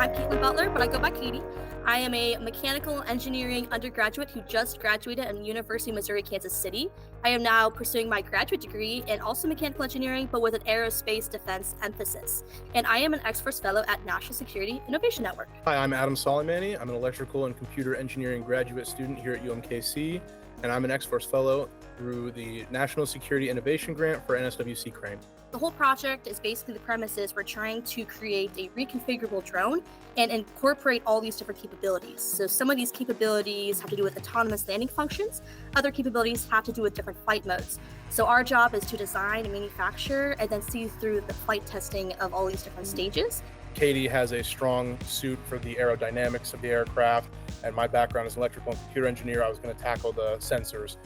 I'm Caitlin Butler, but I go by Katie. I am a mechanical engineering undergraduate who just graduated at University of Missouri-Kansas City. I am now pursuing my graduate degree in also mechanical engineering, but with an aerospace defense emphasis. And I am an X-Force Fellow at National Security Innovation Network. Hi, I'm Adam Soleimani. I'm an electrical and computer engineering graduate student here at UMKC, and I'm an X-Force Fellow through the National Security Innovation Grant for NSWC Crane. The whole project is basically the premise is we're trying to create a reconfigurable drone and incorporate all these different capabilities. So some of these capabilities have to do with autonomous landing functions. Other capabilities have to do with different flight modes. So our job is to design and manufacture and then see through the flight testing of all these different stages. Katie has a strong suit for the aerodynamics of the aircraft, and my background as an electrical and computer engineer, I was going to tackle the sensors.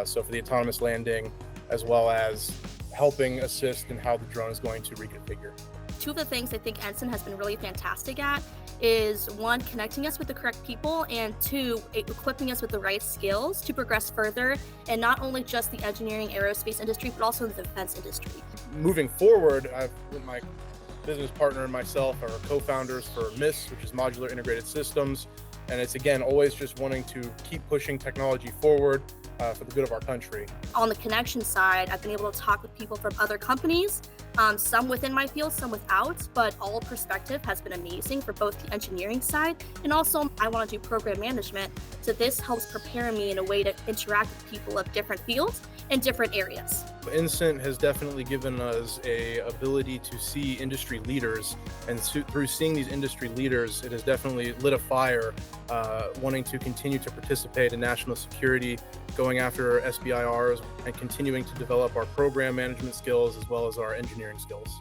So for the autonomous landing, as well as helping assist in how the drone is going to reconfigure. Two of the things I think Ensign has been really fantastic at is one, connecting us with the correct people, and two, equipping us with the right skills to progress further in not only just the engineering aerospace industry, but also the defense industry. Moving forward, my business partner and myself are co-founders for MIS, which is Modular Integrated Systems. And it's, again, always just wanting to keep pushing technology forward for the good of our country. On the connection side, I've been able to talk with people from other companies, some within my field, some without, but all perspective has been amazing for both the engineering side and also I want to do program management. So this helps prepare me in a way to interact with people of different fields and different areas. Instant has definitely given us a ability to see industry leaders, and through seeing these industry leaders, it has definitely lit a fire wanting to continue to participate in national security, going after SBIRs, and continuing to develop our program management skills as well as our engineering skills.